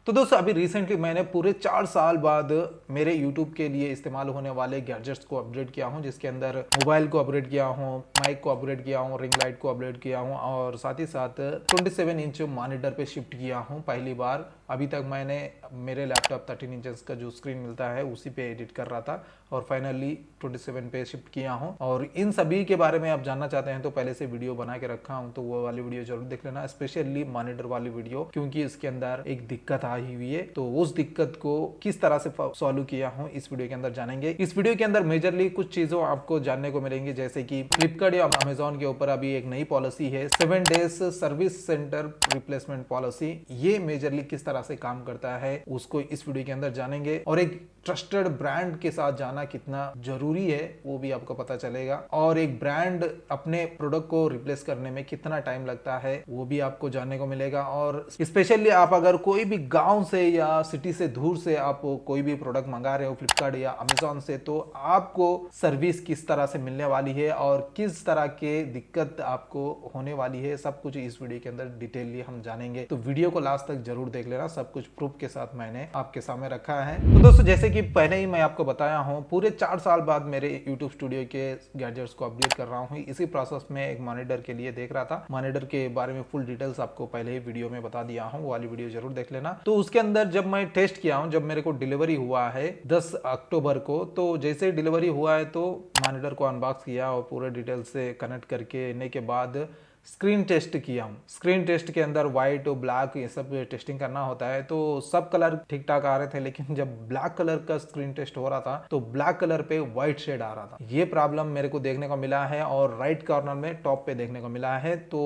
तो दोस्तों अभी रिसेंटली मैंने पूरे 4 साल बाद मेरे यूट्यूब के लिए इस्तेमाल होने वाले गैजेट्स को अपग्रेड किया हूं, जिसके अंदर मोबाइल को अपग्रेड किया हूं, माइक को अपग्रेड किया हूं, रिंग लाइट को अपग्रेड किया हूं और साथ ही साथ 27 इंच मॉनिटर पे शिफ्ट किया हूं पहली बार। अभी तक मैंने मेरे लैपटॉप 13 इंचेस का जो स्क्रीन मिलता है उसी पे एडिट कर रहा था और फाइनली 27 पे शिफ्ट किया हूं। और इन सभी के बारे में आप जानना चाहते हैं तो पहले से वीडियो बना के रखा हूं, तो वो वाली वीडियो जरूर देख लेना, स्पेशली मॉनिटर वाली वीडियो, क्योंकि इसके अंदर एक दिक्कत आई हुई है। तो उस दिक्कत को किस तरह से सॉल्व किया हूं इस वीडियो के अंदर जानेंगे। इस वीडियो के अंदर मेजरली कुछ चीजों आपको जानने को मिलेंगी, जैसे कि फ्लिपकार्ट या अमेजोन के ऊपर अभी एक नई पॉलिसी है 7 days service centre replacement policy. ये मेजरली किस तरह से काम करता है उसको इस वीडियो के अंदर जानेंगे, और एक ट्रस्टेड ब्रांड के साथ जाना कितना जरूरी है वो भी आपको पता चलेगा, और एक ब्रांड अपने प्रोडक्ट को रिप्लेस करने में कितना टाइम लगता है वो भी आपको जानने को मिलेगा। और स्पेशली आप अगर कोई भी गांव से या सिटी से दूर से आप कोई भी प्रोडक्ट मंगा रहे हो फ्लिपकार्ट या अमेजोन से, तो आपको सर्विस किस तरह से मिलने वाली है और किस तरह के दिक्कत आपको होने वाली है, सब कुछ इस वीडियो के अंदर डिटेलली हम जानेंगे। तो वीडियो को लास्ट तक जरूर देख लेना, सब कुछ प्रूफ के साथ मैंने आपके सामने रखा है। तो दोस्तों जैसे कि पहले ही मैं आपको बताया हूं, पूरे 4 साल बाद मेरे YouTube स्टूडियो के गैजेट्स को अपडेट कर रहा हूं। इसी प्रोसेस में एक मॉनिटर के लिए देख रहा था, मॉनिटर के बारे में फुल डिटेल्स आपको पहले ही वीडियो में बता दिया हूं, वो वाली वीडियो जरूर देख लेना। तो उसके अंदर जब मैं टेस्ट किया हूं, जब मेरे को डिलीवरी हुआ है 10 अक्टूबर को, तो जैसे डिलीवरी हुआ है तो मॉनिटर को अनबॉक्स किया और पूरे डिटेल से कनेक्ट करके लेने के बाद स्क्रीन टेस्ट किया हूँ। स्क्रीन टेस्ट के अंदर व्हाइट और ब्लैक ये सब टेस्टिंग करना होता है, तो सब कलर ठीक ठाक आ रहे थे, लेकिन जब ब्लैक कलर का स्क्रीन टेस्ट हो रहा था तो ब्लैक कलर पे व्हाइट शेड आ रहा था। ये प्रॉब्लम मेरे को देखने को मिला है और राइट कॉर्नर में टॉप पे देखने को मिला है। तो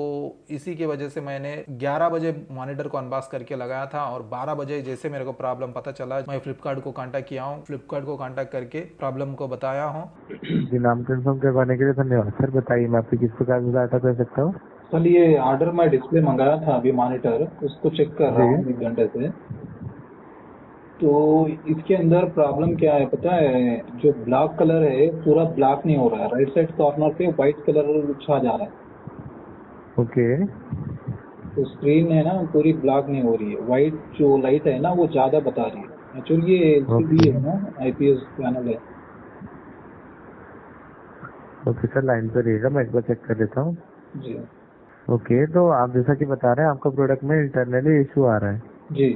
इसी की वजह से मैंने 11 बजे मॉनिटर को अनबॉक्स करके लगाया था और 12 बजे जैसे मेरे को प्रॉब्लम पता चला, मैं फ्लिपकार्ट को कॉन्टैक्ट किया हूँ, फ्लिपकार्ट को कॉन्टैक्ट करके प्रॉब्लम को बताया हूँ। जी, नाम कंफर्म करवाने के लिए धन्यवाद सर। बताइए मैं आपकी किस प्रकार से सहायता कर सकता हूँ? कल ये ऑर्डर मैं डिस्प्ले मंगाया था, अभी मॉनिटर उसको चेक कर रहा जी। हूँ 1 घंटे से। तो इसके अंदर प्रॉब्लम क्या है पता है, जो ब्लैक कलर है पूरा ब्लैक नहीं हो रहा है, राइट साइड कॉर्नर पे व्हाइट कलर छा जा रहा है। ओके। तो स्क्रीन है ना पूरी ब्लैक नहीं हो रही है, व्हाइट जो लाइट है ना वो ज़्यादा बता रही है। एक्चुअली ये ओके। एलसीडी है ना, आईपीएस पैनल है। ओके सर, लाइन पर रहिएगा, मैं एक बार चेक कर लेता हूँ। जी ओके, तो आप जैसा कि बता रहे हैं आपका प्रोडक्ट में इंटरनली इशू आ रहा है। जी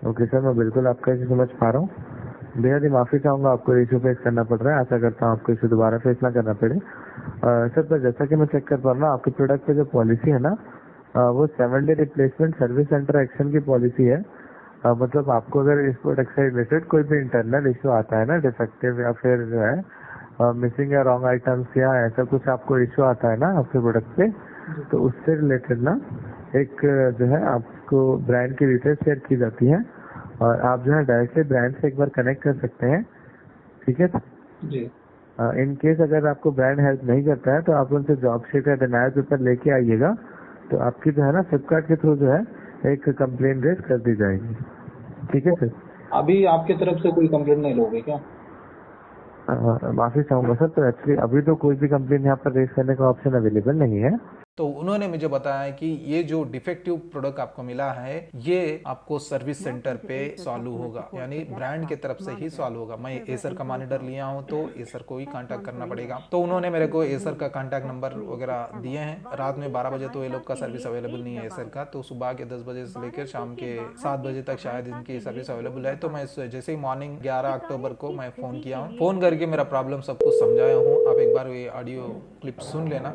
ओके सर, मैं बिल्कुल आपका इशू समझ पा रहा हूँ। बेहद ही माफी चाहूंगा आपको इशू फेस करना पड़ रहा है। आशा करता हूँ आपको इशू दोबारा फेस ना करना पड़े। सर तो जैसा कि मैं चेक कर पा रहा हूँ आपके प्रोडक्ट पे जो पॉलिसी है ना, वो 7 day replacement service centre action की पॉलिसी है। मतलब आपको अगर इस प्रोडक्ट से रिलेटेड कोई भी इंटरनल इशू आता है ना, डिफेक्टिव या फिर जो है मिसिंग या रॉन्ग आइटम्स या ऐसा कुछ आपको इशू आता है ना आपके प्रोडक्ट पे, तो उससे रिलेटेड ना एक जो है आपको ब्रांड की डिटेल शेयर की जाती है और आप जो है डायरेक्टली ब्रांड से एक बार कनेक्ट कर सकते हैं। ठीक है। जी इन केस अगर आपको ब्रांड हेल्प नहीं करता है तो आप उनसे जॉब शीट या डिनायर पेपर लेके आइएगा, तो आपकी जो है ना फ्लिपकार्ट के थ्रू जो है एक कंप्लेन रेज कर दी जाएगी। ठीक है सर। अभी आपके तरफ से कोई कंप्लेंट नहीं लोगे क्या? माफी चाहूंगा सर, तो एक्चुअली अभी तो कोई भी कंप्लेन यहाँ पर रेज करने का ऑप्शन अवेलेबल नहीं है। तो उन्होंने मुझे बताया कि ये जो डिफेक्टिव प्रोडक्ट आपको मिला है ये आपको सर्विस सेंटर पे सॉल्व होगा, यानी ब्रांड की तरफ से ही सॉल्व होगा। मैं एसर का मॉनिटर लिया हूँ तो एसर को ही कांटेक्ट करना पड़ेगा। तो उन्होंने मेरे को एसर का कांटेक्ट नंबर वगैरह दिए हैं। रात में 12 बजे तो ये लोग का सर्विस अवेलेबल नहीं है एसर का, तो सुबह के 10 बजे से लेकर शाम के 7 बजे तक शायद इनकी सर्विस अवेलेबल है। तो मैं जैसे ही मॉर्निंग 11 अक्टूबर को मैं फ़ोन किया हूँ, फ़ोन करके मेरा प्रॉब्लम सब कुछ समझाया हूँ। आप एक बार ये ऑडियो क्लिप सुन लेना।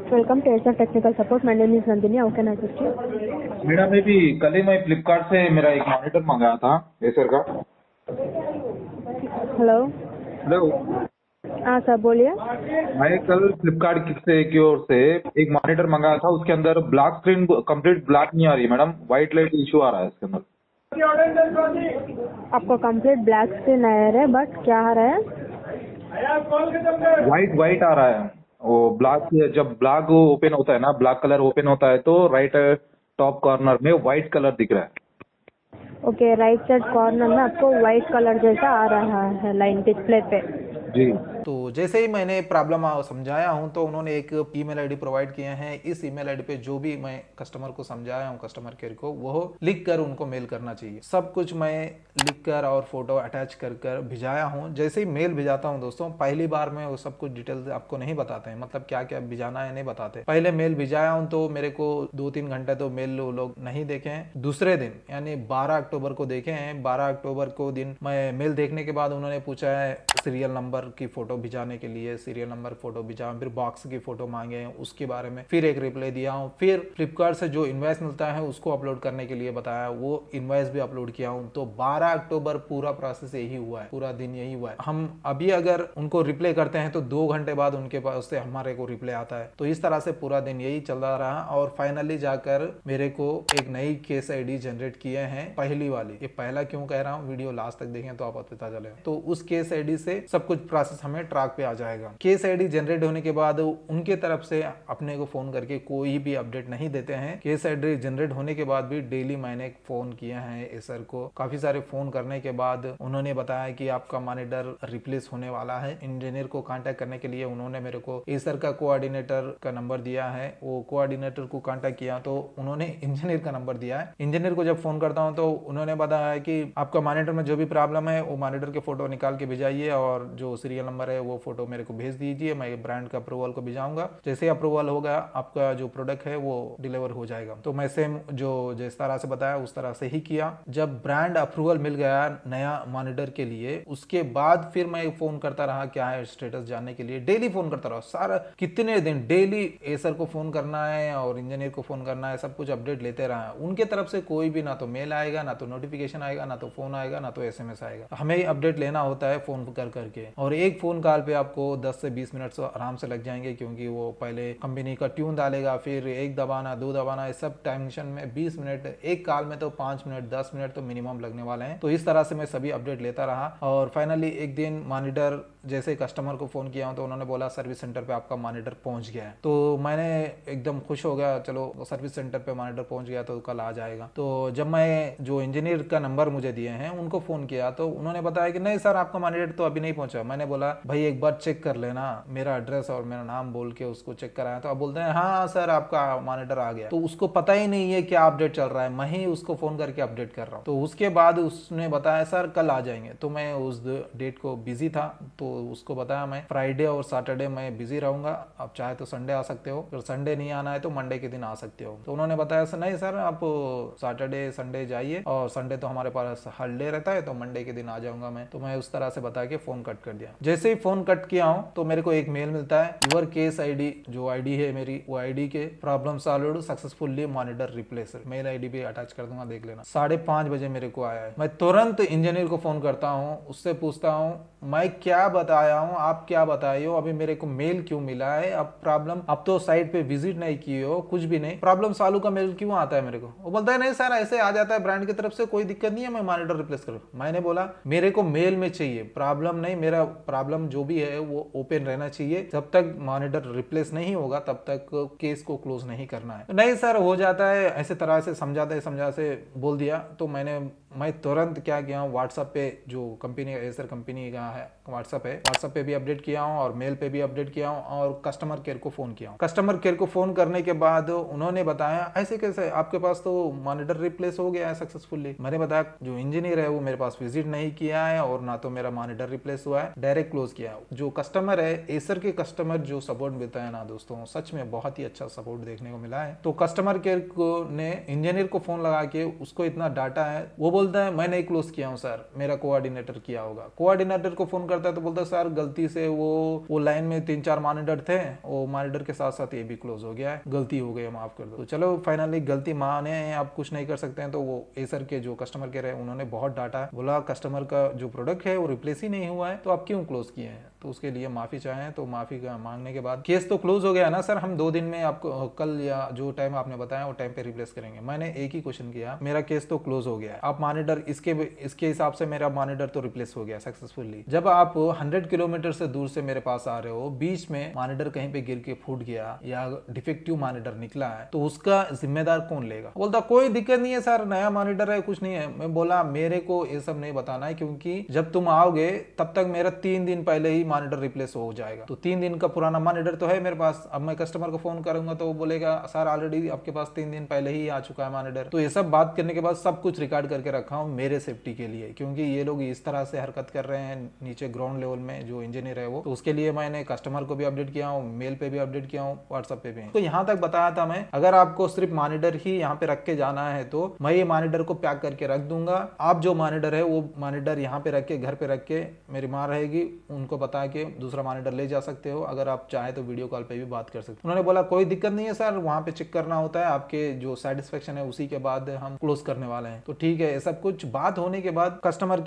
Welcome to Acer Technical Support. My name is Nandini. How can I assist you? मेरा में भी कल ही मैं फ्लिपकार्ट से मेरा एक मॉनिटर मंगाया था एसर का। Hello. हेलो, हाँ सर बोलिए। मैं कल फ्लिपकार्ट से की ओर से एक मॉनिटर मंगाया था, उसके अंदर ब्लैक स्क्रीन कंप्लीट ब्लैक नहीं आ रही मैडम, व्हाइट लाइट इशू आ रहा है इसके अंदर। आपको कंप्लीट ब्लैक स्क्रीन आ रहा है, बट क्या आ रहा है? व्हाइट आ रहा है। वो ब्लैक, जब ब्लैक ओपन होता है ना, ब्लैक कलर ओपन होता है तो राइट टॉप कॉर्नर में व्हाइट कलर दिख रहा है। ओके, राइट साइड कॉर्नर में आपको व्हाइट कलर जैसा आ रहा है लाइन डिस्प्ले पे। जी तो जैसे ही मैंने प्रॉब्लम समझाया हूं तो उन्होंने एक ईमेल आईडी प्रोवाइड किए हैं। इस ईमेल आईडी पे जो भी मैं कस्टमर को समझाया हूं, कस्टमर केयर को, वो लिख कर उनको मेल करना चाहिए। सब कुछ मैं लिख कर और फोटो अटैच कर कर भिजाया हूं। जैसे ही मेल भिजाता हूं दोस्तों, पहली बार में वो सब कुछ डिटेल्स आपको नहीं बताते हैं, मतलब क्या क्या भिजाना है नहीं बताते। पहले मेल भिजाया हूं तो मेरे को 2-3 घंटे तो मेल वो लोग नहीं देखे हैं। दूसरे दिन यानी 12 अक्टूबर को देखे हैं। 12 अक्टूबर को दिन मैं मेल देखने के बाद उन्होंने पूछा है सीरियल नंबर की फोटो भिजाने के लिए, सीरियल नंबर फोटो भिजा, फिर बॉक्स की फोटो मांगे हैं, उसके बारे में फिर एक रिप्लाई दिया हूँ। फिर फ्लिपकार्ट से जो इनवॉइस मिलता है उसको अपलोड करने के लिए बताया, वो इनवॉइस भी अपलोड किया हूँ। तो 12 अक्टूबर पूरा प्रोसेस यही हुआ है, पूरा दिन यही हुआ है। हम अभी अगर उनको रिप्लाई करते हैं तो 2 घंटे बाद उनके पास से हमारे को रिप्लाई आता है। तो इस तरह से पूरा दिन यही चलता रहा और फाइनली जाकर मेरे को एक नई केस आईडी जनरेट किए हैं, पहली वाली। ये पहला क्यों कह रहा हूँ, वीडियो लास्ट तक देखें तो आपको पता चलेगा। तो उस केस आईडी से सब कुछ प्रोसेस हमें ट्रैक पे आ जाएगा। केस आईडी जनरेट होने के बाद उनके तरफ से अपने को फोन करके कोई भी अपडेट नहीं देते हैं। केस आईडी जनरेट होने के बाद भी डेली मैंने फोन किया है एसर को। काफी सारे फोन करने के बाद उन्होंने बताया कि आपका मॉनिटर रिप्लेस होने वाला है। इंजीनियर को कांटेक्ट करने के लिए उन्होंने मेरे को एसर का कोऑर्डिनेटर का नंबर दिया है। वो कोऑर्डिनेटर को कांटेक्ट किया तो उन्होंने इंजीनियर का नंबर दिया है। इंजीनियर को जब फोन करता हूं तो उन्होंने बताया कि आपका मॉनिटर में जो भी प्रॉब्लम है वो मॉनिटर के फोटो निकाल के भिजाइए और जो सीरियल नंबर है वो फोटो मेरे को भेज दीजिए, मैं ब्रांड का अप्रूवल को भिजाऊंगा। जैसे अप्रूवल होगा आपका जो प्रोडक्ट है वो डिलीवर हो जाएगा। तो मैं सेम जो जिस तरह से बताया उस तरह से ही किया। जब ब्रांड अप्रूवल मिल गया नया मॉनिटर के लिए, उसके बाद फिर मैं फोन करता रहा क्या है स्टेटस जानने के लिए। डेली फोन करता रहा, सारा कितने दिन डेली एसर को फोन करना है और इंजीनियर को फोन करना है, सब कुछ अपडेट लेते रहा। उनके तरफ से कोई भी ना तो मेल आएगा, ना तो नोटिफिकेशन आएगा, ना तो फोन आएगा, ना तो एसएमएस आएगा। हमें अपडेट लेना होता है फोन कर करके। और एक फोन कॉल पे आपको 10 से 20 मिनट आराम से लग जाएंगे, क्योंकि वो पहले कंपनी का ट्यून डालेगा, फिर एक दबाना, 2 दबाना, इस सब टेंशन में 20 मिनट, एक कॉल में तो 5 मिनट 10 मिनट तो मिनिमम लगने वाले हैं। तो इस तरह से मैं सभी अपडेट लेता रहा और फाइनली एक दिन मॉनिटर जैसे कस्टमर को फोन किया तो उन्होंने बोला सर्विस सेंटर पे आपका मॉनिटर पहुंच गया है। तो मैंने एकदम खुश हो गया, चलो सर्विस सेंटर पे मॉनिटर पहुंच गया तो कल आ जाएगा। तो जब मैं जो इंजीनियर का नंबर मुझे दिए हैं उनको फोन किया तो उन्होंने बताया कि नहीं सर आपका मॉनिटर तो अभी नहीं पहुंचा। मैंने बोला भाई एक बार चेक कर लेना, मेरा एड्रेस और मेरा नाम बोल के उसको चेक कराया तो अब बोलते हैं हाँ सर आपका मॉनिटर आ गया। तो उसको पता ही नहीं है क्या अपडेट चल रहा है, मैं ही उसको फोन करके अपडेट कर रहा हूँ। तो उसके बाद उसने बताया सर कल आ जाएंगे। तो मैं उस डेट को बिजी था तो उसको बताया मैं फ्राइडे और सैटरडे मैं बिजी रहूंगा, आप चाहे तो संडे आ सकते हो, अगर संडे नहीं आना है तो मंडे के दिन आ सकते हो। तो उन्होंने बताया सर नहीं सर आप सैटरडे संडे जाइए और संडे तो हमारे पास हॉलिडे रहता है तो मंडे के दिन आ जाऊंगा मैं। तो मैं उस तरह से बता के फोन कट कर दिया। जैसे ही फोन कट किया हूं तो मेरे को एक मेल मिलता है, यूर केस आईडी जो आईडी है मेरी, वो आईडी के problem solved successfully monitor replacer, mail ID भी अटैच कर दूंगा, देख लेना। 5:30 बजे मेरे को आया है। मैं तुरंत इंजीनियर को फोन करता हूँ, उससे पूछता हूँ मैं क्या बताया हूँ, आप क्या बताए हो, अभी मेरे को मेल क्यों मिला है, अब प्रॉब्लम, अब तो साइट पे विजिट नहीं किए हो, कुछ भी नहीं, प्रॉब्लम सॉल्व का मेल क्यों आता है मेरे को। वो बोलता है नहीं सर ऐसे आ जाता है ब्रांड की तरफ से, कोई दिक्कत नहीं है, मैं मॉनिटर रिप्लेस करूँ। मैंने बोला मेरे को मेल में चाहिए, प्रॉब्लम नहीं, मेरा प्रॉब्लम जो भी है वो ओपन रहना चाहिए, जब तक मॉनिटर रिप्लेस नहीं होगा तब तक केस को क्लोज नहीं करना है। नहीं सर हो जाता है, ऐसे तरह से समझा से बोल दिया। तो मैं तुरंत क्या किया हूँ, व्हाट्सएप पे जो कंपनी एसर कंपनी का है व्हाट्सएप है, व्हाट्सएप पे भी अपडेट किया हूँ और मेल पे भी अपडेट किया हूँ और कस्टमर केयर को फोन किया हूँ। कस्टमर केयर को फोन करने के बाद उन्होंने बताया ऐसे कैसे, आपके पास तो मॉनिटर रिप्लेस हो गया है सक्सेसफुली। मैंने बताया जो इंजीनियर है वो मेरे पास विजिट नहीं किया है और ना तो मेरा मॉनिटर रिप्लेस हुआ है, डायरेक्ट क्लोज किया है। जो कस्टमर है एसर के कस्टमर जो सपोर्ट मिलता है ना दोस्तों, सच में बहुत ही अच्छा सपोर्ट देखने को मिला है। तो कस्टमर केयर को ने इंजीनियर को फोन लगा के उसको इतना डाटा है, वो बोलता है मैं नहीं क्लोज किया हूँ सर, मेरा कोऑर्डिनेटर किया होगा। कोऑर्डिनेटर को फोन करता है तो बोलता है सर गलती से वो लाइन में 3-4 मॉनिटर थे, वो मॉनिटर के साथ साथ ये भी क्लोज हो गया है, गलती हो गई, माफ कर दो। तो चलो फाइनली गलती माने हैं, आप कुछ नहीं कर सकते हैं। तो वो एसर के जो कस्टमर केयर है उन्होंने बहुत डाटा, बोला कस्टमर का जो प्रोडक्ट है वो रिप्लेस ही नहीं हुआ है तो आप क्यों क्लोज किए हैं। तो उसके लिए माफी चाहें, तो माफी का मांगने के बाद केस तो क्लोज हो गया ना सर, हम 2 दिन में आपको कल या जो टाइम आपने बताया वो टाइम पे रिप्लेस करेंगे। मैंने एक ही क्वेश्चन किया, मेरा केस तो क्लोज हो गया है, आप मॉनिटर इसके हिसाब से मेरा मॉनिटर तो रिप्लेस हो गया सक्सेसफुली। जब आप 100 किलोमीटर से दूर से मेरे पास आ रहे हो, बीच में मॉनिटर कहीं पे गिर के फूट गया या डिफेक्टिव मॉनिटर निकला है तो उसका जिम्मेदार कौन लेगा। बोलता कोई दिक्कत नहीं है सर, नया मॉनिटर है, कुछ नहीं है। मैं बोला मेरे को ये सब नहीं बताना है, क्योंकि जब तुम आओगे तब तक मेरा 3 दिन पहले ही मॉनिटर रिप्लेस हो जाएगा। तो 3 दिन का पुराना मॉनिटर तो है मेरे पास। अब मैं कस्टमर को फोन करूंगा तो वो बोलेगा सर ऑलरेडी आपके पास 3 दिन पहले ही आ चुका है मॉनिटर। तो ये सब बात करने के बाद सब कुछ रिकॉर्ड करके रखा हूँ मेरे सेफ्टी के लिए, क्योंकि ये लोग इस तरह से हरकत कर रहे हैं नीचे ग्राउंड लेवल में जो इंजीनियर है वो। तो उसके लिए मैंने कस्टमर को भी अपडेट किया हूँ, मेल पे भी अपडेट किया हूँ, व्हाट्सएप पे भी। तो यहाँ तक बताया था मैं, अगर आपको सिर्फ मॉनिटर ही यहाँ पे रख के जाना है तो मैं ये मॉनिटर को पैक करके रख दूंगा। आप जो मॉनिटर है वो मॉनिटर यहाँ पे रख के, घर पे रख के, मेरी माँ रहेगी, उनको बता के दूसरा मॉनिटर ले जा सकते हो। अगर आप चाहे तो वीडियो कॉल पे भी बात कर सकते हो। उन्होंने बोला कोई दिक्कत नहीं है सर, वहाँ पे चेक करना होता है, आपके जो सेटिस्फेक्शन है उसी के बाद हम क्लोज करने वाले हैं। तो ठीक है, सब कुछ बात होने के बाद कस्टमर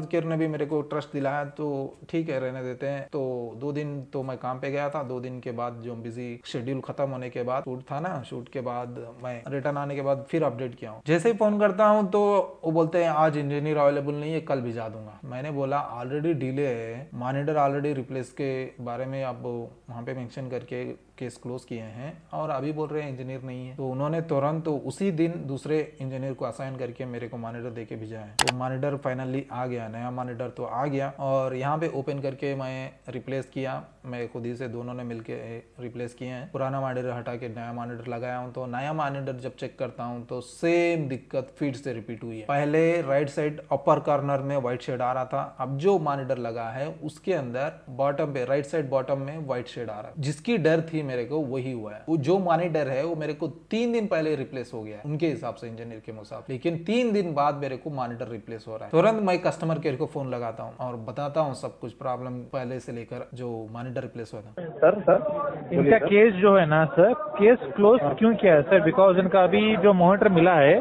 केयर ने भी मेरे को ट्रस्ट दिलाया, तो ठीक है रहने देते हैं। तो 2 दिन तो मैं काम पे गया था। 2 दिन के बाद जो बिजी शेड्यूल खत्म होने के बाद, शूट था ना, शूट के बाद मैं रिटर्न आने के बाद फिर अपडेट किया हूँ। जैसे ही फोन करता हूँ तो वो बोलते हैं आज इंजीनियर अवेलेबल नहीं है, कल भिजा दूंगा। मैंने बोला ऑलरेडी डिले है, मॉनिटर ऑलरेडी रिप्लेस के बारे में आप वहाँ पे मेंशन करके केस क्लोज किए हैं और अभी बोल रहे हैं इंजीनियर नहीं है। तो उन्होंने तुरंत तो उसी दिन दूसरे इंजीनियर को असाइन करके मेरे को मॉनिटर देके भेजा है। तो मॉनिटर फाइनली आ गया, नया मॉनिटर तो आ गया और यहाँ पे ओपन करके मैं रिप्लेस किया। मैं खुद ही से दोनों ने मिलके रिप्लेस किए हैं। पुराना मॉनिटर हटा के नया मॉनिटर लगाया हूँ। तो नया मॉनिटर जब चेक करता हूँ तो सेम दिक्कत फिर से रिपीट हुई है। पहले राइट साइड अपर कॉर्नर में व्हाइट शेड आ रहा था, अब जो मॉनिटर लगा है उसके अंदर बॉटम पे, राइट साइड बॉटम में व्हाइट शेड आ रहा है। जिसकी डर थी मेरे को वही हुआ है। वो जो मॉनिटर है वो मेरे को 3 दिन पहले रिप्लेस हो गया है उनके हिसाब से, इंजीनियर के मुताबिक, लेकिन 3 दिन बाद मेरे को मॉनिटर रिप्लेस हो रहा है। तुरंत मैं कस्टमर केयर को फोन लगाता हूँ और बताता हूँ सब कुछ, प्रॉब्लम पहले से लेकर जो मॉनिटर रिप्लेस हुआ था। सर इनका केस जो है ना सर, केस क्लोज क्यों किया है सर? बिकॉज इनका अभी जो मॉनिटर मिला है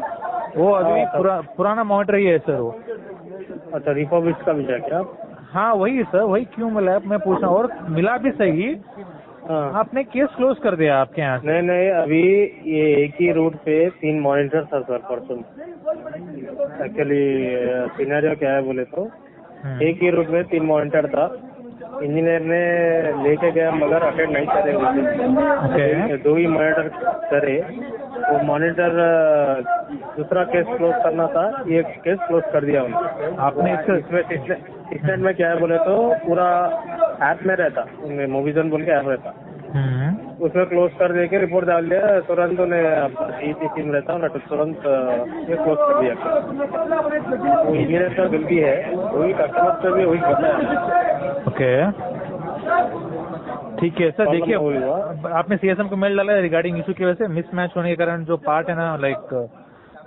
वो अभी पुराना मॉनिटर ही है सर वो। अच्छा, रिफर्बिश का भी क्या आप? हाँ वही सर, वही क्यों मिला है मैं पूछ रहा हूँ। और मिला भी सही, आपने केस क्लोज कर दिया आपके यहाँ से? नहीं, अभी ये एक ही रूट पे 3 मॉनिटर था सर परसों। एक्चुअली सिनेरियो क्या है बोले तो, एक ही रूट में 3 मॉनिटर था। इंजीनियर ने लेके गया मगर अटेंड नहीं करे हुए। 2 ही मॉनिटर करे। वो मॉनिटर दूसरा केस क्लोज करना था, ये केस क्लोज कर दिया उन्होंने। आपने इसमें में क्या है बोले तो पूरा ऐप में रहता, मूवीजन बोल के ऐप रहता, उसमें क्लोज कर दे के रिपोर्ट डाल दिया तुरंत। उन्हें टीम रहता ना, तो तुरंत ये क्लोज कर दिया। वो इंजीनियर का गलती है, वही कस्टमर से भी वही करता है। ओके ठीक है सर। देखिए आपने सीएसएम को मेल डाला है रिगार्डिंग इशू की वजह से मिसमैच होने के कारण जो पार्ट है ना, लाइक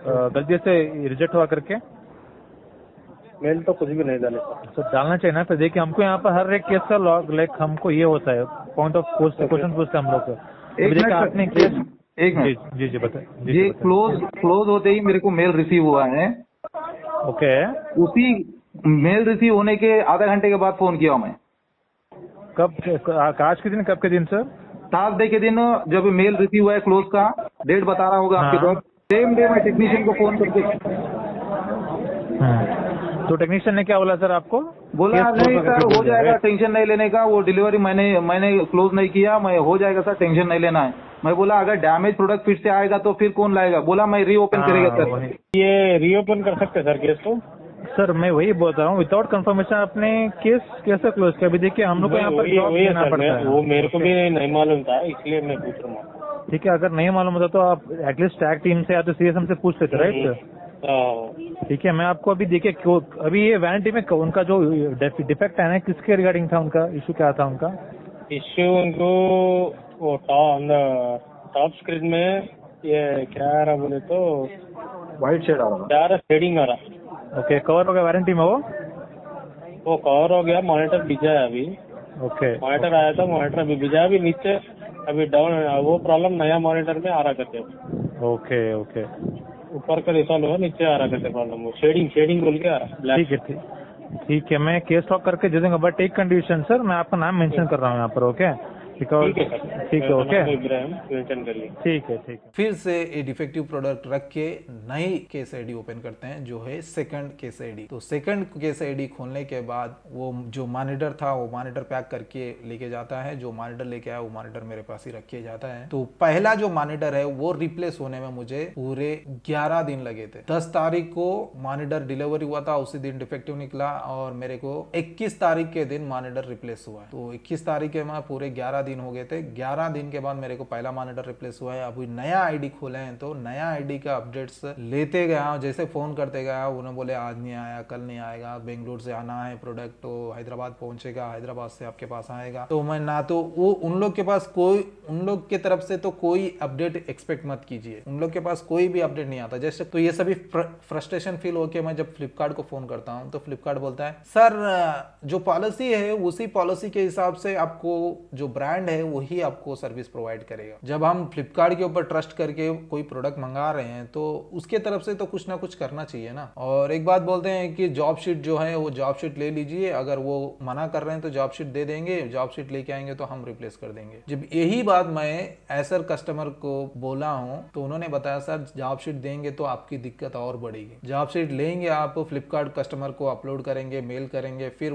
गलती से रिजेक्ट हुआ करके। मेल तो कुछ भी नहीं डाले तो डालना चाहिए ना। फिर देखिए हमको यहाँ पर हर एक केस का लॉग, लाइक हमको ये होता है पॉइंट ऑफ क्वेश्चन पूछते हैं हम लोग को। आपने केस एक मिनट जी बताए। ये क्लोज होते ही मेरे को मेल रिसीव हुआ है। ओके, उसी मेल रिसीव होने के आधा घंटे के बाद फोन किया मैं। कब? आज के दिन? कब के दिन सर? थर्सडे के दिन जब मेल रिसीव हुआ है क्लोज का, डेट बता रहा होगा आपके पास। सेम डे मैं टेक्नीशियन को फोन करके, तो टेक्नीशियन ने क्या बोला सर आपको? बोला नहीं सर हो जाएगा, टेंशन नहीं लेने का, वो डिलीवरी मैंने क्लोज नहीं किया, मैं हो जाएगा सर, टेंशन नहीं लेना है। मैं बोला अगर डैमेज प्रोडक्ट फिर से आएगा तो फिर कौन लाएगा? बोला मैं रीओपन करेगा सर। ये रीओपन कर सकते सर केस को? सर मैं वही बोल रहा हूँ, विदाउट कंफर्मेशन आपने केस कैसे क्लोज किया? अभी देखिए हम लोग को यहाँ पर जवाब देना पड़ता है। वो मेरे को भी नहीं मालूम था, इसलिए मैं पूछ रहा हूँ। ठीक है, अगर नहीं मालूम होता तो आप एटलीस्ट टैग टीम से या तो सीएसएम से पूछ लेते, राइट सर? ठीक है, मैं आपको अभी देखिए क्यों अभी ये वारंटी में उनका जो डिफेक्ट है ना, किसके रिगार्डिंग था? उनका इशू क्या था? उनका इश्यू उनको वो टॉप स्क्रीन में ये क्या आ रहा बोले तो व्हाइट शेड आ रहा, शेडिंग आ रहा। ओके, कवर हो गया वारंटी में? वो कवर हो गया, मॉनिटर भिजा है अभी। ओके, मॉनिटर आया था, मॉनिटर अभी भिजा, अभी नीचे अभी डाउन, वो प्रॉब्लम नया मॉनिटर में आ रहा करते। ओके ओके, ऊपर का रिसॉल्व हुआ, नीचे आ रहा करते प्रॉब्लम, वो शेडिंग बोल के आ रहा। ठीक है, मैं केस टॉक करके दे दूंगा, बट एक कंडीशन सर, मैं आपका नाम मेंशन कर रहा हूँ यहाँ पर। ओके, ठीक है ठीक है, ओके, इब्राहिम मेंशन कर ली। ठीक है ठीक है। फिर से ये डिफेक्टिव प्रोडक्ट रख के नई केस आईडी ओपन करते हैं जो है सेकंड केस आईडी। तो सेकंड केस आईडी खोलने के बाद वो जो मॉनिटर था वो मॉनिटर पैक करके लेके जाता है, जो मॉनिटर लेके आया वो मॉनिटर मेरे पास ही रखे जाता है। तो पहला जो मॉनिटर है वो रिप्लेस होने में मुझे पूरे 11 दिन लगे थे। 10 तारीख को मॉनिटर डिलीवरी हुआ था, उसी दिन डिफेक्टिव निकला और मेरे को 21 तारीख के दिन मॉनिटर रिप्लेस हुआ है। तो 21 तारीख के में पूरे 11 दिन हो गए थे। 11 दिन के बाद मेरे को पहला मॉनिटर रिप्लेस हुआ है। अभी नया आईडी खोले हैं तो नया आईडी का अपडेट्स लेते गया, जैसे फोन करते गया उन्होंने बोले आज नहीं आया, कल नहीं आएगा, बेंगलोर से आना है प्रोडक्ट तो हैदराबाद पहुंचेगा, हैदराबाद से आपके पास आएगा। तो मैं ना तो वो उन लोग के पास कोई, उन लोग की तरफ से तो कोई अपडेट एक्सपेक्ट मत कीजिए, उन लोग के पास कोई भी अपडेट नहीं आता। जैसे तो ये सभी फ्रस्ट्रेशन फील होके मैं जब फ्लिपकार्ट को फोन करता हूँ तो फ्लिपकार्ट बोलता है सर जो पॉलिसी है उसी पॉलिसी के हिसाब से आपको जो ब्रांड है वही आपको सर्विस प्रोवाइड करेगा। जब हम फ्लिपकार्ट के ऊपर ट्रस्ट करके कोई प्रोडक्ट मंगा रहे हैं तो उसके तरफ से तो कुछ ना कुछ करना चाहिए ना। और एक बात बोलते हैं कि जॉब शीट जो है वो जॉब शीट ले लीजिए, अगर वो मना कर रहे हैं तो जॉब शीट दे देंगे, जॉब शीट लेके आएंगे तो हम रिप्लेस कर देंगे। जब यही बात मैं एसर कस्टमर को बोला हूं तो उन्होंने बताया सर जॉब शीट देंगे तो आपकी दिक्कत और बढ़ेगी। जॉब शीट लेंगे आप, फ्लिपकार्ट कस्टमर को अपलोड करेंगे, मेल करेंगे, फिर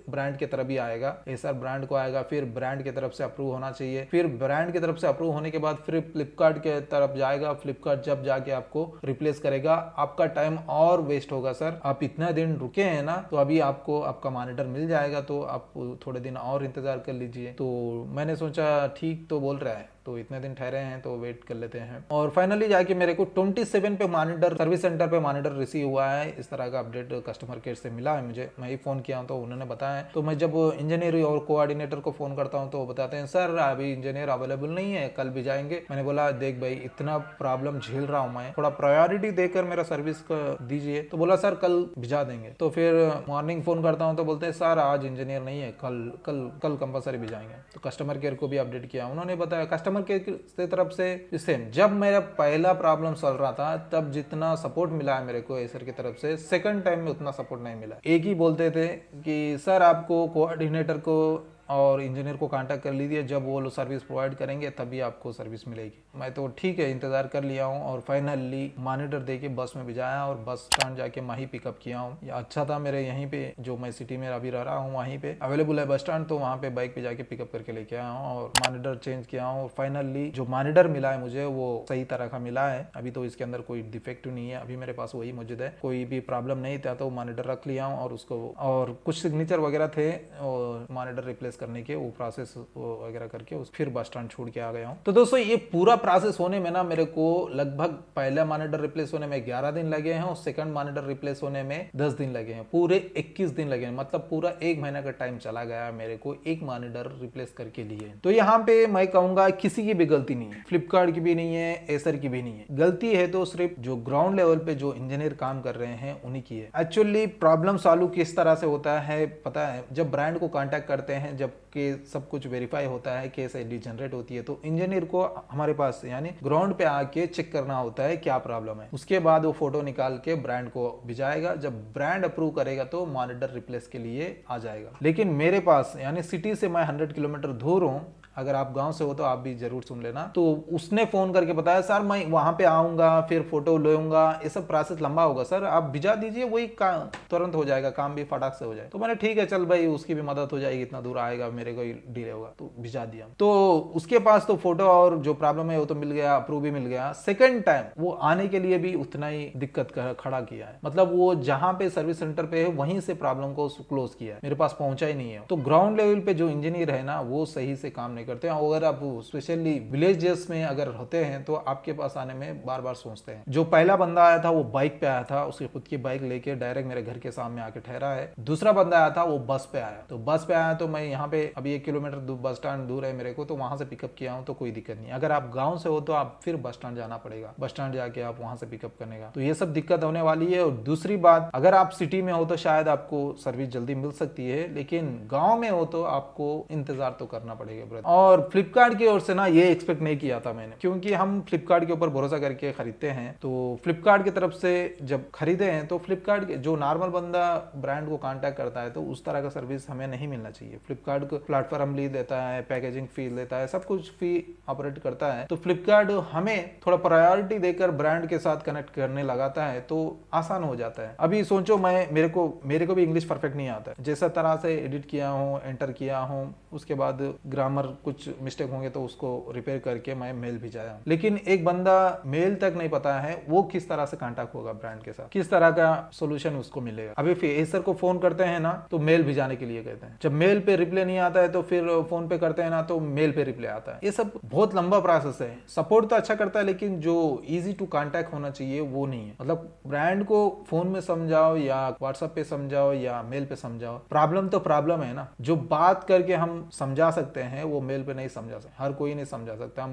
ब्रांड की तरफ ही आएगा, एसर ब्रांड को आएगा, फिर ब्रांड की तरफ से अप्रूव होना चाहिए, फिर ब्रांड की तरफ से अप्रूव होने के बाद फिर फ्लिपकार्ट के तरफ जाएगा, फ्लिपकार्ट जब जाके आपको रिप्लेस करेगा, आपका टाइम और वेस्ट होगा सर। आप इतना दिन रुके हैं ना तो अभी आपको आपका मॉनिटर मिल जाएगा, तो आप थोड़े दिन और इंतजार कर लीजिए। तो मैंने सोचा ठीक तो बोल रहा है तो इतने दिन ठहरे हैं तो वेट कर लेते हैं। और फाइनली जाके मेरे को 27 पे मॉनिटर सर्विस सेंटर पे मॉनिटर रिसीव हुआ है। इस तरह का अपडेट कस्टमर केयर से मिला है मुझे, मैं ही फोन किया हूं तो उन्होंने बताया। तो मैं जब इंजीनियर और कोऑर्डिनेटर को फोन करता हूं तो वो बताते हैं सर अभी इंजीनियर अवेलेबल नहीं है, कल भी जाएंगे। मैंने बोला देख भाई इतना प्रॉब्लम झेल रहा हूं मैं, थोड़ा प्रायोरिटी देकर मेरा सर्विस दीजिए। तो बोला सर कल भिजा देंगे। तो फिर मॉर्निंग फोन करता हूँ तो बोलते हैं सर आज इंजीनियर नहीं है, कल कंपलसरी भिजाएंगे। तो कस्टमर केयर को भी अपडेट किया, उन्होंने बताया कस्टमर के तरफ से सेम। जब मेरा पहला प्रॉब्लम चल रहा था तब जितना सपोर्ट मिला है मेरे को एसर की तरफ से, सेकंड टाइम में उतना सपोर्ट नहीं मिला। एक ही बोलते थे कि सर आपको कोऑर्डिनेटर को और इंजीनियर को कांटेक्ट कर लीजिए, जब वो लोग सर्विस प्रोवाइड करेंगे तभी आपको सर्विस मिलेगी। मैं तो ठीक है इंतजार कर लिया हूँ और फाइनली मॉनिटर देके बस में भिजाया और बस स्टैंड जाके मैं ही पिकअप किया हूँ। अच्छा था मेरे यहीं पे जो मैं सिटी में अभी रह रहा हूँ वहीं पे अवेलेबल है बस स्टैंड, तो वहाँ पे बाइक पे जाके पिकअप करके लेके आया हूँ और मॉनिटर चेंज किया हूँ। फाइनली जो मॉनिटर मिला है मुझे वो सही तरह का मिला है। अभी तो इसके अंदर कोई डिफेक्ट नहीं है, अभी मेरे पास वही मौजूद है, कोई भी प्रॉब्लम नहीं था। तो मॉनिटर रख लिया हूँ और उसको और कुछ सिग्नेचर वगैरह थे और मॉनिटर रिप्लेस करने के, वो प्रोसेस वगैरह करके फिर बस स्टैंड छोड़ के आ गया हूँ। तो दोस्तों ये पूरा प्रोसेस होने में ना मेरे को लगभग पहला मॉनिटर रिप्लेस होने में 11 दिन लगे हैं और सेकंड मॉनिटर रिप्लेस होने में 10 दिन लगे हैं, पूरे 21 दिन लगे हैं। मतलब पूरा 1 महीना का टाइम चला गया मेरे को एक मॉनिटर रिप्लेस करके लिए। तो यहाँ पे मैं कहूंगा किसी की भी गलती नहीं है, फ्लिपकार्ट की भी नहीं है, एसर की भी नहीं है। गलती है तो सिर्फ जो ग्राउंड लेवल पे जो इंजीनियर काम कर रहे हैं उन्हीं की है। एक्चुअली प्रॉब्लम सॉल्व किस तरह से होता है पता है, जब ब्रांड को कांटेक्ट करते हैं, जब के सब कुछ वेरीफाई होता है, केस आईडी जनरेट होती है, तो इंजीनियर को हमारे पास यानी ग्राउंड पे आके चेक करना होता है क्या प्रॉब्लम है। उसके बाद वो फोटो निकाल के ब्रांड को भिजाएगा, जब ब्रांड अप्रूव करेगा तो मॉनिटर रिप्लेस के लिए आ जाएगा। लेकिन मेरे पास यानी सिटी से मैं 100 किलोमीटर दूर हूँ, अगर आप गांव से हो तो आप भी जरूर सुन लेना। तो उसने फोन करके बताया सर मैं वहां पे आऊंगा, फिर फोटो लूंगा, ये सब प्रोसेस लंबा होगा सर, आप भिजा दीजिए, वही तुरंत हो जाएगा, काम भी फटाक से हो जाए। तो मैंने ठीक है चल भाई उसकी भी मदद हो जाएगी, इतना दूर आएगा मेरे को डिले होगा, तो भिजा दिया। तो उसके पास तो फोटो और जो प्रॉब्लम है वो तो मिल गया, अप्रूव भी मिल गया। सेकंड टाइम वो आने के लिए भी उतना ही दिक्कत खड़ा किया है, मतलब वो जहां पे सर्विस सेंटर पे है वहीं से प्रॉब्लम को क्लोज किया है, मेरे पास पहुंचा ही नहीं है। तो ग्राउंड लेवल पे जो इंजीनियर है ना वो सही से काम नहीं करते हैं। अगर आप स्पेशली विलेजेस में अगर होते हैं तो आपके पास आने में बार बार सोचते हैं। जो पहला बंदा आया था वो बाइक पे आया था, उसकी खुद की बाइक लेके डायरेक्ट मेरे घर के सामने आके ठहरा है। दूसरा बंदा आया था वो बस पे आया, तो बस पे आया तो मैं यहाँ पे अभी 1 किलोमीटर बस स्टैंड दूर है मेरे को, तो वहां से पिकअप किया हूँ, तो कोई दिक्कत नहीं। अगर आप गाँव से हो तो आप फिर बस स्टैंड जाना पड़ेगा, बस स्टैंड जाके आप वहां से पिकअप करने का, तो ये सब दिक्कत होने वाली है। और दूसरी बात, अगर आप सिटी में हो तो शायद आपको सर्विस जल्दी मिल सकती है, लेकिन गाँव में हो तो आपको इंतजार तो करना पड़ेगा ब्रदर। और फ्लिपकार्ट की ओर से ना ये एक्सपेक्ट नहीं किया था मैंने, क्योंकि हम फ्लिपकार्ट के ऊपर भरोसा करके खरीदते हैं। तो फ्लिपकार्ट की तरफ से जब खरीदे हैं तो फ्लिपकार्ट जो नॉर्मल बंदा ब्रांड को कांटेक्ट करता है तो उस तरह का सर्विस हमें नहीं मिलना चाहिए। फ्लिपकार्ट को प्लेटफॉर्म ली देता है, पैकेजिंग फी लेता है, सब कुछ फी ऑपरेट करता है। तो फ्लिपकार्ट हमें थोड़ा प्रायोरिटी देकर ब्रांड के साथ कनेक्ट करने लगाता है तो आसान हो जाता है। अभी सोचो मेरे को भी इंग्लिश परफेक्ट नहीं आता है, जैसा तरह से एडिट किया हूँ, एंटर किया हूँ, उसके बाद ग्रामर कुछ मिस्टेक होंगे तो उसको रिपेयर करके मैं मेल भिजाया। लेकिन एक बंदा मेल तक नहीं पता है वो किस तरह से कांटेक्ट होगा ब्रांड के साथ, किस तरह का सोल्यूशन उसको मिलेगा। अभी फिर एसर को फोन करते हैं ना तो मेल भिजाने के लिए कहते हैं, जब मेल पे रिप्लाई नहीं आता है तो फिर फोन पे करते हैं ना तो मेल पे रिप्लाई आता है। ये सब बहुत लंबा प्रोसेस है। सपोर्ट तो अच्छा करता है लेकिन जो इजी टू कांटेक्ट होना चाहिए वो नहीं है। मतलब ब्रांड को फोन में समझाओ या व्हाट्सएप पे समझाओ या मेल पे समझाओ, प्रॉब्लम तो प्रॉब्लम है ना। जो बात करके हम समझा सकते हैं वो मेल पे नहीं समझा सकते, हर कोई नहीं समझा सकता।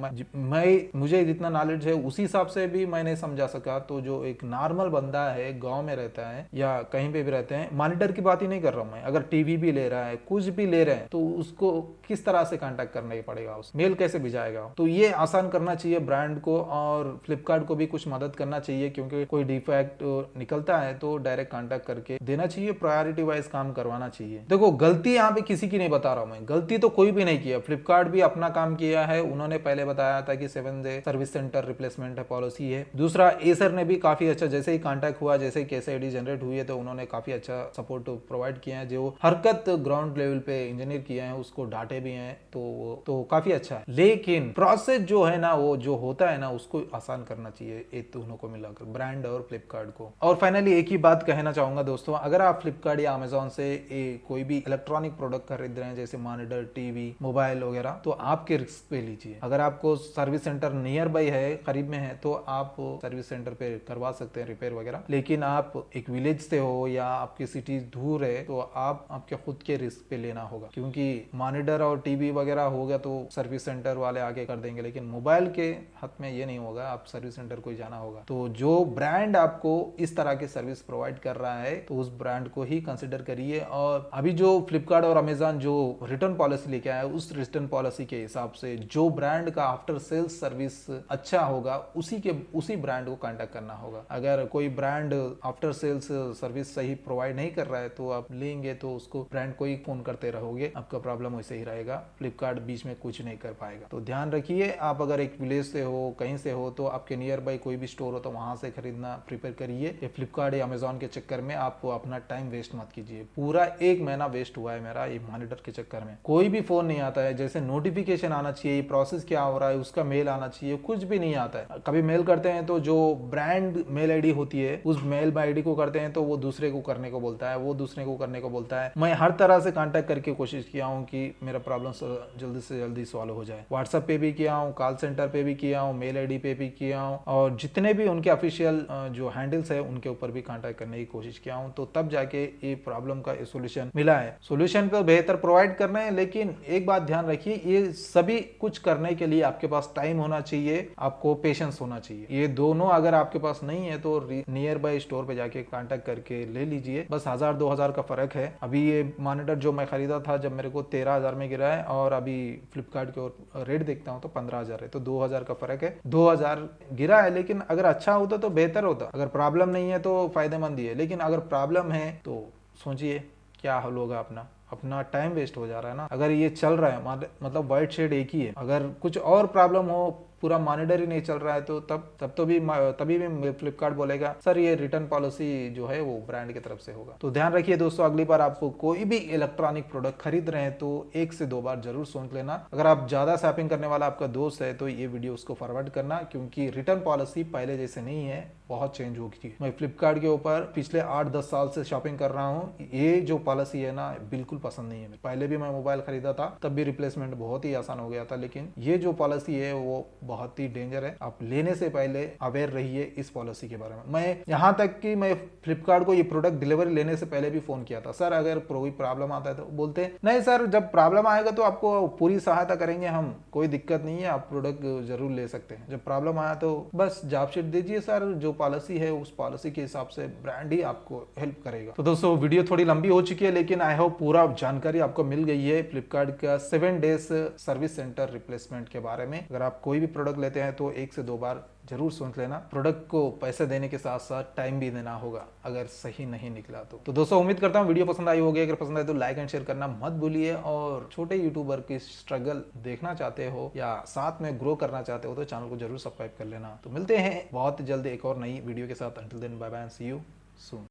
मुझे जितना नॉलेज है उसी हिसाब से भी मैं नहीं समझा सका। तो जो एक नॉर्मल बंदा है, गांव में रहता है या कहीं पे भी रहते हैं, मॉनिटर की बात ही नहीं कर रहा हूं मैं, अगर टीवी भी ले रहा है, कुछ भी ले रहे हैं तो उसको किस तरह से कांटेक्ट करना पड़ेगा, उस मेल कैसे भिजाएगा। तो ये आसान करना चाहिए ब्रांड को, और फ्लिपकार्ट को भी कुछ मदद करना चाहिए, क्योंकि कोई डिफेक्ट निकलता है तो डायरेक्ट कांटेक्ट करके देना चाहिए, प्रायोरिटी वाइज काम करवाना चाहिए। देखो गलती यहाँ पे किसी की नहीं बता रहा हूं मैं, गलती तो कोई भी नहीं किया। फ्लिपकार्ट भी अपना काम किया है, उन्होंने पहले बताया था कि 7 डे सर्विस सेंटर रिप्लेसमेंट है, पॉलिसी है। दूसरा एसर ने भी काफी अच्छा, जैसे ही कांटेक्ट हुआ, जैसे ही केस आईडी जनरेट हुई है तो उन्होंने काफी अच्छा सपोर्ट प्रोवाइड किया है। जो हरकत ग्राउंड लेवल पे इंजीनियर किया है उसको डांटे भी हैं तो काफी अच्छा है। लेकिन प्रोसेस जो है ना, वो जो होता है ना उसको आसान करना चाहिए एक दोनों को मिलाकर, ब्रांड और फ्लिपकार्ट को। और फाइनली एक ही बात कहना चाहूंगा दोस्तों, अगर आप फ्लिपकार्ट या अमेजोन से कोई भी इलेक्ट्रॉनिक प्रोडक्ट खरीद रहे हैं जैसे मॉनिटर, टीवी, मोबाइल वगैरह, तो आपके रिस्क पे लीजिए। अगर आपको सर्विस सेंटर नियर बाई है, करीब में है, तो आप सर्विस सेंटर पे करवा सकते हैं रिपेयर वगैरह। लेकिन आप एक विलेज से हो या आपकी सिटी दूर है तो आप आपके खुद के रिस्क पे लेना होगा, क्योंकि मॉनिटर और टीवी वगैरह हो गया तो सर्विस सेंटर वाले आगे कर देंगे, लेकिन मोबाइल के हाथ में ये नहीं होगा, आप सर्विस सेंटर को ही जाना होगा। तो जो ब्रांड आपको इस तरह की सर्विस प्रोवाइड कर रहा है तो उस ब्रांड को ही कंसिडर करिए। और अभी जो फ्लिपकार्ट और अमेजॉन जो रिटर्न पॉलिसी लेके आया है, उस रिटर्न पॉलिसी के हिसाब से जो ब्रांड का आफ्टर सेल्स सर्विस अच्छा होगा उसी ब्रांड को कांटेक्ट करना होगा। अगर कोई ब्रांड आफ्टर सेल्स सर्विस सही प्रोवाइड नहीं कर रहा है तो आप लेंगे तो उसको ब्रांड को ही फोन करते रहोगे, आपका प्रॉब्लम वैसे ही रहेगा, फ्लिपकार्ट बीच में कुछ नहीं कर पाएगा। तो ध्यान रखिए, आप अगर एक विलेज से हो, कहीं से हो, तो आपके नियर बाई कोई भी स्टोर हो तो वहां से खरीदना प्रिपेयर करिए। ये फ्लिपकार्ट या अमेजॉन के चक्कर में आप अपना टाइम वेस्ट मत कीजिए। पूरा 1 महीना वेस्ट हुआ है मेरा ये मॉनिटर के चक्कर में। कोई भी फोन नहीं आता है, जैसे नोटिफिकेशन आना चाहिए, प्रोसेस क्या हो रहा है उसका मेल आना चाहिए, कुछ भी नहीं आता है। कभी मेल करते हैं तो जो ब्रांड मेल आईडी होती है उस मेल आईडी को करते हैं तो वो दूसरे को करने को बोलता है, वो दूसरे को करने को बोलता है। मैं हर तरह से कांटेक्ट करके कोशिश किया हूँ कि मेरा प्रॉब्लम जल्दी से जल्दी सॉल्व हो जाए। व्हाट्सएप पे भी किया हूँ, कॉल सेंटर पे भी किया हूँ, मेल आईडी पे भी किया हूँ, और जितने भी उनके ऑफिशियल जो हैंडल्स है उनके ऊपर भी कांटेक्ट करने की कोशिश किया हूँ। तो तब जाके ये प्रॉब्लम का सोल्यूशन मिला है। सोल्यूशन पे बेहतर प्रोवाइड करना है, लेकिन एक बात ध्यान रखिए, ये सभी कुछ करने के लिए आपके पास टाइम होना चाहिए, आपको पेशेंस होना चाहिए। ये दोनों अगर आपके पास नहीं है तो नियर बाय स्टोर पे जाके कांटेक्ट करके ले लीजिए। बस 1000-2000 का फर्क है। अभी ये मॉनिटर जो मैं खरीदा था जब मेरे को 13,000 में गिरा है, और अभी फ्लिपकार्ट के रेट देखता हूँ तो 15,000 है, तो 2,000 का फर्क है। 2,000 गिरा है, लेकिन अगर अच्छा होता तो बेहतर होता। अगर प्रॉब्लम नहीं है तो फायदेमंद ही है, लेकिन अगर प्रॉब्लम है तो सोचिए क्या हल होगा। अपना टाइम वेस्ट हो जा रहा है ना। अगर ये चल रहा है, मतलब व्हाइट शेड एक ही है, अगर कुछ और प्रॉब्लम हो, पूरा मॉनिटर ही नहीं चल रहा है, तो तभी भी फ्लिपकार्ट बोलेगा सर ये रिटर्न पॉलिसी जो है वो ब्रांड की तरफ से होगा। तो ध्यान रखिए दोस्तों, अगली बार आपको कोई भी इलेक्ट्रॉनिक प्रोडक्ट खरीद रहे हैं तो 1 से 2 बार जरूर सोच लेना। अगर आप ज्यादा शॉपिंग करने वाला आपका दोस्त है तो ये वीडियो उसको फॉरवर्ड करना, क्योंकि रिटर्न पॉलिसी पहले जैसे नहीं है, बहुत चेंज हो गई। मैं फ्लिपकार्ट के ऊपर पिछले 8-10 साल से शॉपिंग कर रहा हूँ। ये जो पॉलिसी है ना बिल्कुल पसंद नहीं है। पहले भी मैं मोबाइल खरीदा था तब भी रिप्लेसमेंट बहुत ही आसान हो गया था, लेकिन ये जो पॉलिसी है वो बहुत ही डेंजर है। आप लेने से पहले अवेयर रहिए इस पॉलिसी के बारे में। मैं यहाँ तक कि मैं फ्लिपकार्ट को ये प्रोडक्ट डिलीवरी लेने से पहले भी फोन किया था, सर अगर कोई प्रॉब्लम आता है तो बोलते हैं नहीं सर, जब प्रॉब्लम आएगा तो आपको पूरी सहायता करेंगे हम, कोई दिक्कत नहीं है, आप प्रोडक्ट जरूर ले सकते हैं। जब प्रॉब्लम आया तो बस जॉब शीट दीजिए सर, जो पॉलिसी है उस पॉलिसी के हिसाब से ब्रांड ही आपको हेल्प करेगा। तो दोस्तों वीडियो थोड़ी लंबी हो चुकी है, लेकिन आई होप पूरा जानकारी आपको मिल गई है फ्लिपकार्ट का 7 डेज सर्विस सेंटर रिप्लेसमेंट के बारे में। अगर आप कोई भी प्रोडक्ट लेते हैं तो 1 से 2 बार जरूर सोच लेना। प्रोडक्ट को पैसे देने के साथ साथ टाइम भी देना होगा अगर सही नहीं निकला तो दोस्तों उम्मीद करता हूँ वीडियो पसंद आई होगी। अगर पसंद आए तो लाइक एंड शेयर करना मत भूलिए, और छोटे यूट्यूबर की स्ट्रगल देखना चाहते हो या साथ में ग्रो करना चाहते हो तो चैनल को जरूर सब्सक्राइब कर लेना। तो मिलते हैं बहुत जल्द एक और नई वीडियो के साथ। Until then bye bye, see you soon.